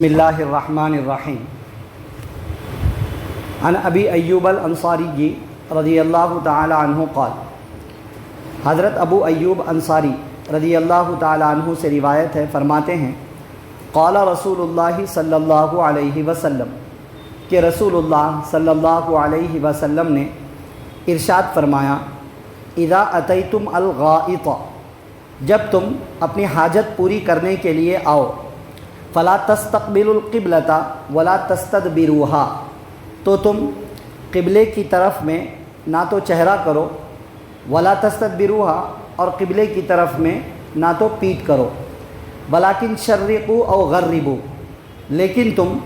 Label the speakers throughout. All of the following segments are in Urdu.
Speaker 1: بسم اللہ الرحمن الرحیم عن ابی ایوب الانصاری رضی اللہ تعالی عنہ قال، حضرت ابو ایوب انصاری رضی اللہ تعالی عنہ سے روایت ہے، فرماتے ہیں قال رسول اللہ صلی اللہ علیہ وسلم، کہ رسول اللہ صلی اللہ علیہ وسلم نے ارشاد فرمایا، اذا اتیتم الغائط، جب تم اپنی حاجت پوری کرنے کے لیے آؤ، فلا تستقبلوا القبلۃ ولا تستدبروها، تو تم قبلے کی طرف میں نہ تو چہرہ کرو، ولا تستدبروها، اور قبلے کی طرف میں نہ تو پیٹ کرو، ولکن شرقوا او غربوا، لیکن تم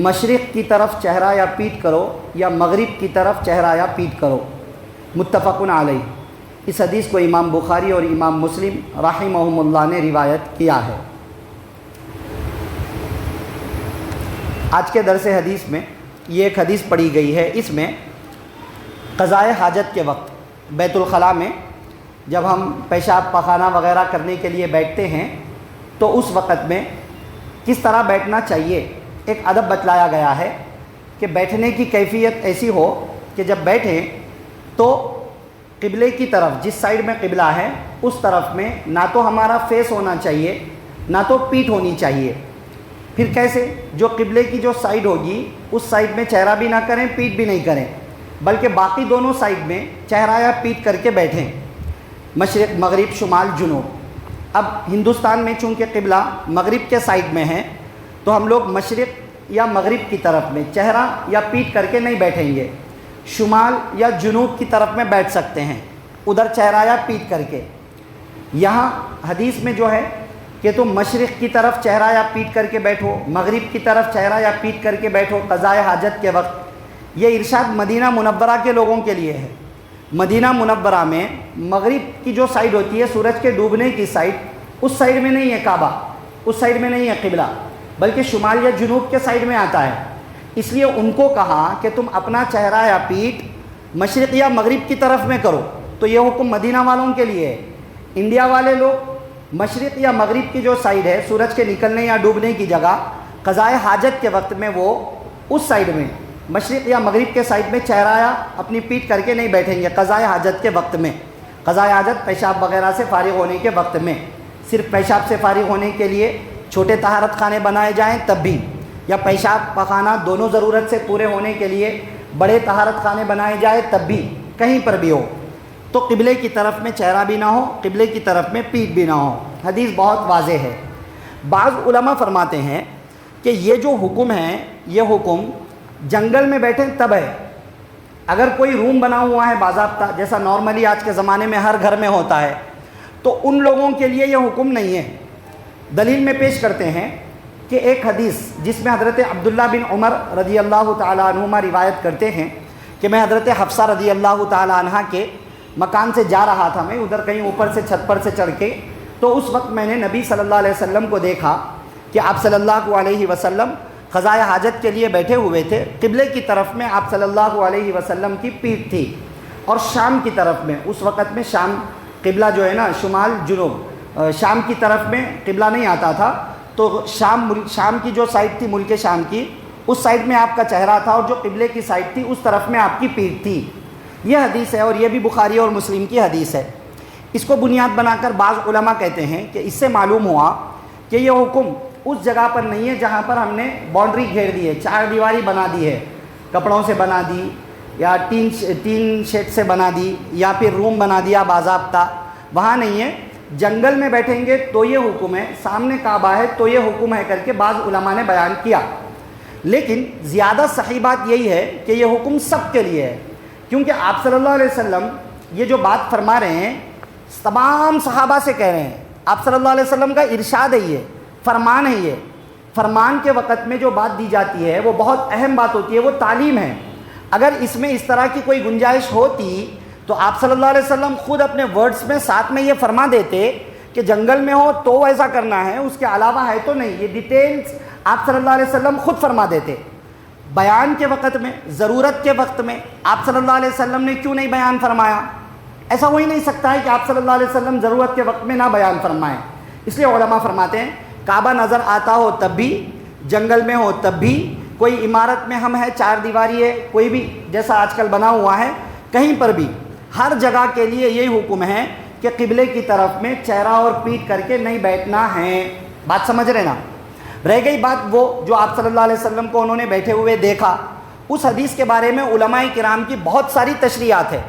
Speaker 1: مشرق کی طرف چہرہ یا پیٹ کرو یا مغرب کی طرف چہرہ یا پیٹ کرو۔ متفق علیہ۔ اس حدیث کو امام بخاری اور امام مسلم رحمہم اللہ نے روایت کیا ہے۔ آج کے درس حدیث میں یہ ایک حدیث پڑھی گئی ہے، اس میں قضاء حاجت کے وقت بیت الخلاء میں جب ہم پیشاب پخانہ وغیرہ کرنے کے لیے بیٹھتے ہیں تو اس وقت میں کس طرح بیٹھنا چاہیے، ایک ادب بتلایا گیا ہے کہ بیٹھنے کی کیفیت ایسی ہو کہ جب بیٹھیں تو قبلے کی طرف، جس سائیڈ میں قبلہ ہے اس طرف میں نہ تو ہمارا فیس ہونا چاہیے نہ تو پیٹھ ہونی چاہیے۔ پھر کیسے؟ جو قبلے کی جو سائیڈ ہوگی اس سائیڈ میں چہرہ بھی نہ کریں، پیٹھ بھی نہیں کریں، بلکہ باقی دونوں سائیڈ میں چہرہ یا پیٹھ کر کے بیٹھیں، مشرق مغرب شمال جنوب۔ اب ہندوستان میں چونکہ قبلہ مغرب کے سائیڈ میں ہے تو ہم لوگ مشرق یا مغرب کی طرف میں چہرہ یا پیٹھ کر کے نہیں بیٹھیں گے، شمال یا جنوب کی طرف میں بیٹھ سکتے ہیں، ادھر چہرہ یا پیٹھ کر کے۔ یہاں حدیث میں جو ہے کہ تم مشرق کی طرف چہرہ یا پیٹھ کر کے بیٹھو، مغرب کی طرف چہرہ یا پیٹھ کر کے بیٹھو قضاء حاجت کے وقت، یہ ارشاد مدینہ منورہ کے لوگوں کے لیے ہے۔ مدینہ منورہ میں مغرب کی جو سائیڈ ہوتی ہے، سورج کے ڈوبنے کی سائیڈ، اس سائیڈ میں نہیں ہے کعبہ، اس سائیڈ میں نہیں ہے قبلہ، بلکہ شمال یا جنوب کے سائیڈ میں آتا ہے۔ اس لیے ان کو کہا کہ تم اپنا چہرہ یا پیٹھ مشرق یا مغرب کی طرف میں کرو، تو یہ حکم مدینہ والوں کے لیے ہے۔ انڈیا والے لوگ مشرق یا مغرب کی جو سائیڈ ہے، سورج کے نکلنے یا ڈوبنے کی جگہ، قضاء حاجت کے وقت میں وہ اس سائیڈ میں مشرق یا مغرب کے سائیڈ میں چہرہ یا اپنی پیٹھ کر کے نہیں بیٹھیں گے قضاء حاجت کے وقت میں۔ قضاء حاجت پیشاب وغیرہ سے فارغ ہونے کے وقت میں، صرف پیشاب سے فارغ ہونے کے لیے چھوٹے طہارت خانے بنائے جائیں تب بھی، یا پیشاب پخانہ دونوں ضرورت سے پورے ہونے کے لیے بڑے طہارت خانے بنائے جائیں تب بھی، کہیں پر بھی ہو تو قبلے کی طرف میں چہرہ بھی نہ ہو، قبلے کی طرف میں پیٹھ بھی نہ ہو۔ حدیث بہت واضح ہے۔ بعض علماء فرماتے ہیں کہ یہ جو حکم ہے، یہ حکم جنگل میں بیٹھیں تب ہے۔ اگر کوئی روم بنا ہوا ہے باضابطہ، جیسا نارملی آج کے زمانے میں ہر گھر میں ہوتا ہے، تو ان لوگوں کے لیے یہ حکم نہیں ہے۔ دلیل میں پیش کرتے ہیں کہ ایک حدیث جس میں حضرت عبداللہ بن عمر رضی اللہ تعالی عنہما روایت کرتے ہیں کہ میں حضرت حفصہ رضی اللہ تعالی عنہا کے مکان سے جا رہا تھا، میں ادھر کہیں اوپر سے چھت پر سے چڑھ کے، تو اس وقت میں نے نبی صلی اللہ علیہ وسلم کو دیکھا کہ آپ صلی اللہ علیہ وسلم قضاء حاجت کے لیے بیٹھے ہوئے تھے، قبلے کی طرف میں آپ صلی اللہ علیہ وسلم کی پیٹھ تھی، اور شام کی طرف میں، اس وقت میں شام قبلہ جو ہے نا شمال جنوب، شام کی طرف میں قبلہ نہیں آتا تھا، تو شام کی جو سائڈ تھی ملک شام کی، اس سائڈ میں آپ کا چہرہ تھا، اور جو قبلے کی سائڈ تھی اس طرف میں آپ کی پیٹھ تھی۔ یہ حدیث ہے، اور یہ بھی بخاری اور مسلم کی حدیث ہے۔ اس کو بنیاد بنا کر بعض علماء کہتے ہیں کہ اس سے معلوم ہوا کہ یہ حکم اس جگہ پر نہیں ہے جہاں پر ہم نے باؤنڈری گھیر دی ہے، چار دیواری بنا دی ہے، کپڑوں سے بنا دی یا تین شیڈ سے بنا دی یا پھر روم بنا دیا باضابطہ، وہاں نہیں ہے۔ جنگل میں بیٹھیں گے تو یہ حکم ہے، سامنے کعبہ ہے تو یہ حکم ہے کر کے بعض علماء نے بیان کیا۔ لیکن زیادہ صحیح بات یہی ہے کہ یہ حکم سب کے لیے ہے، کیونکہ آپ صلی اللہ علیہ وسلم یہ جو بات فرما رہے ہیں تمام صحابہ سے کہہ رہے ہیں، آپ صلی اللہ علیہ وسلم کا ارشاد ہے، یہ فرمان ہے۔ یہ فرمان کے وقت میں جو بات دی جاتی ہے وہ بہت اہم بات ہوتی ہے، وہ تعلیم ہے۔ اگر اس میں اس طرح کی کوئی گنجائش ہوتی تو آپ صلی اللہ علیہ وسلم خود اپنے ورڈز میں ساتھ میں یہ فرما دیتے کہ جنگل میں ہو تو ایسا کرنا ہے، اس کے علاوہ ہے تو نہیں۔ یہ ڈیٹیلز آپ صلی اللہ علیہ وسلم خود فرما دیتے۔ بیان کے وقت میں، ضرورت کے وقت میں آپ صلی اللہ علیہ وسلم نے کیوں نہیں بیان فرمایا؟ ایسا ہو ہی نہیں سکتا ہے کہ آپ صلی اللہ علیہ وسلم ضرورت کے وقت میں نہ بیان فرمائیں۔ اس لیے علماء فرماتے ہیں کعبہ نظر آتا ہو تب بھی، جنگل میں ہو تب بھی، کوئی عمارت میں ہم ہیں، چار دیواری ہے، کوئی بھی جیسا آج کل بنا ہوا ہے، کہیں پر بھی ہر جگہ کے لیے یہی حکم ہے کہ قبلے کی طرف میں چہرہ اور پیٹھ کر کے نہیں بیٹھنا ہے۔ بات سمجھ رہے نا؟ رہ گئی بات وہ جو آپ صلی اللہ علیہ وسلم کو انہوں نے بیٹھے ہوئے دیکھا، اس حدیث کے بارے میں علماء کرام کی بہت ساری تشریحات ہے۔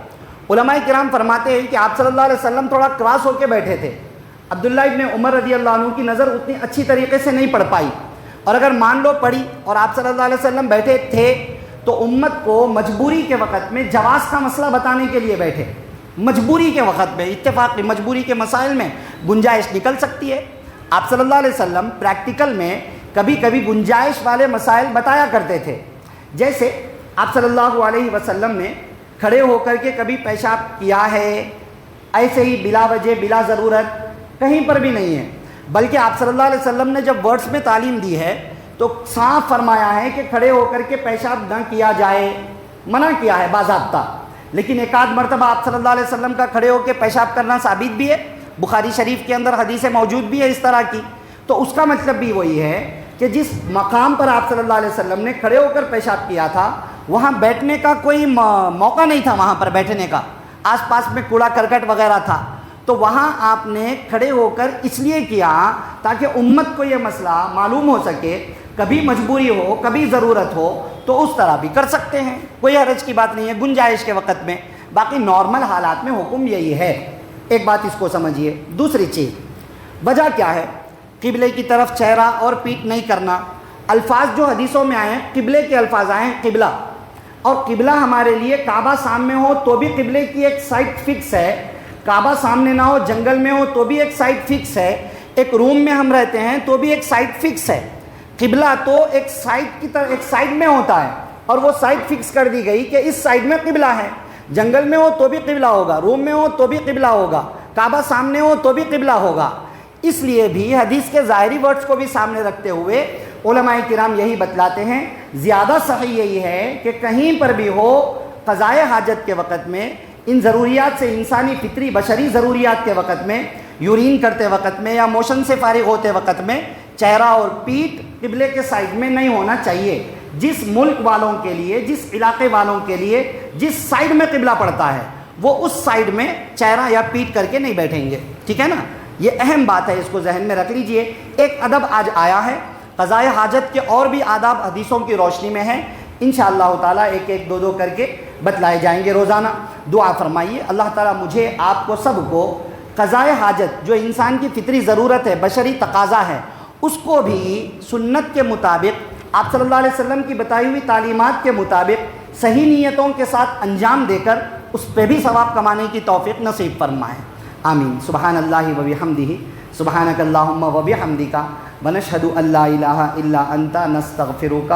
Speaker 1: علماء کرام فرماتے ہیں کہ آپ صلی اللہ علیہ وسلم تھوڑا کراس ہو کے بیٹھے تھے، عبداللہ ابن عمر رضی اللہ عنہ کی نظر اتنی اچھی طریقے سے نہیں پڑ پائی، اور اگر مان لو پڑی اور آپ صلی اللہ علیہ وسلم بیٹھے تھے تو امت کو مجبوری کے وقت میں جواز کا مسئلہ بتانے کے لیے بیٹھے۔ مجبوری کے وقت میں، اتفاقی مجبوری کے مسائل میں گنجائش نکل سکتی ہے۔ آپ صلی اللہ علیہ وسلم پریکٹیکل میں کبھی کبھی گنجائش والے مسائل بتایا کرتے تھے، جیسے آپ صلی اللہ علیہ وسلم نے کھڑے ہو کر کے کبھی پیشاب کیا ہے، ایسے ہی بلا وجہ بلا ضرورت کہیں پر بھی نہیں ہے، بلکہ آپ صلی اللہ علیہ وسلم نے جب ورڈز میں تعلیم دی ہے تو صاف فرمایا ہے کہ کھڑے ہو کر کے پیشاب نہ کیا جائے، منع کیا ہے باضابطہ۔ لیکن ایک آدھ مرتبہ آپ صلی اللہ علیہ وسلم کا کھڑے ہو کے پیشاب کرنا ثابت بھی ہے، بخاری شریف کے اندر حدیث موجود بھی ہے اس طرح کی۔ تو اس کا مطلب بھی وہی ہے کہ جس مقام پر آپ صلی اللہ علیہ وسلم نے کھڑے ہو کر پیشاب کیا تھا وہاں بیٹھنے کا کوئی موقع نہیں تھا، وہاں پر بیٹھنے کا، آس پاس میں کوڑا کرکٹ وغیرہ تھا، تو وہاں آپ نے کھڑے ہو کر اس لیے کیا تاکہ امت کو یہ مسئلہ معلوم ہو سکے، کبھی مجبوری ہو کبھی ضرورت ہو تو اس طرح بھی کر سکتے ہیں، کوئی حرج کی بات نہیں ہے گنجائش کے وقت میں۔ باقی نارمل حالات میں حکم یہی ہے۔ ایک بات اس کو سمجھیے۔ دوسری چیز، وجہ کیا ہے قبلے کی طرف چہرہ اور پیٹھ نہیں کرنا؟ الفاظ جو حدیثوں میں آئے ہیں قبلے کے الفاظ آئے ہیں، قبلہ، اور قبلہ ہمارے لیے کعبہ سامنے ہو تو بھی قبلے کی ایک سائڈ فکس ہے، کعبہ سامنے نہ ہو جنگل میں ہو تو بھی ایک سائڈ فکس ہے، ایک روم میں ہم رہتے ہیں تو بھی ایک سائڈ فکس ہے۔ قبلہ تو ایک سائڈ کی طرف، ایک سائڈ میں ہوتا ہے، اور وہ سائڈ فکس کر دی گئی کہ اس سائڈ میں قبلہ ہے، جنگل میں ہو تو بھی قبلہ ہوگا، روم میں ہو تو بھی قبلہ ہوگا، کعبہ سامنے ہو تو بھی قبلہ ہوگا۔ اس لیے بھی حدیث کے ظاہری ورڈز کو بھی سامنے رکھتے ہوئے علماء کرام یہی بتلاتے ہیں، زیادہ صحیح یہی ہے کہ کہیں پر بھی ہو قضائے حاجت کے وقت میں، ان ضروریات سے، انسانی فطری بشری ضروریات کے وقت میں، یورین کرتے وقت میں یا موشن سے فارغ ہوتے وقت میں چہرہ اور پیٹھ قبلے کے سائڈ میں نہیں ہونا چاہیے۔ جس ملک والوں کے لیے، جس علاقے والوں کے لیے جس سائڈ میں قبلہ پڑتا ہے وہ اس سائڈ میں چہرہ یا پیٹھ کر کے نہیں بیٹھیں گے، ٹھیک ہے نا؟ یہ اہم بات ہے، اس کو ذہن میں رکھ لیجئے۔ ایک ادب آج آیا ہے، قضائے حاجت کے اور بھی آداب حدیثوں کی روشنی میں ہیں، انشاءاللہ تعالیٰ ایک ایک دو دو کر کے بتلائے جائیں گے روزانہ۔ دعا فرمائیے اللہ تعالیٰ مجھے، آپ کو، سب کو قضائے حاجت جو انسان کی فطری ضرورت ہے، بشری تقاضا ہے، اس کو بھی سنت کے مطابق، آپ صلی اللہ علیہ وسلم کی بتائی ہوئی تعلیمات کے مطابق صحیح نیتوں کے ساتھ انجام دے کر اس پہ بھی ثواب کمانے کی توفیق نصیب فرمائے، آمین۔ سبحان اللہ و بحمدہ، سبحانک اللہم و بحمدک، ونشہد ان لا الہ الا انت، نستغفرک۔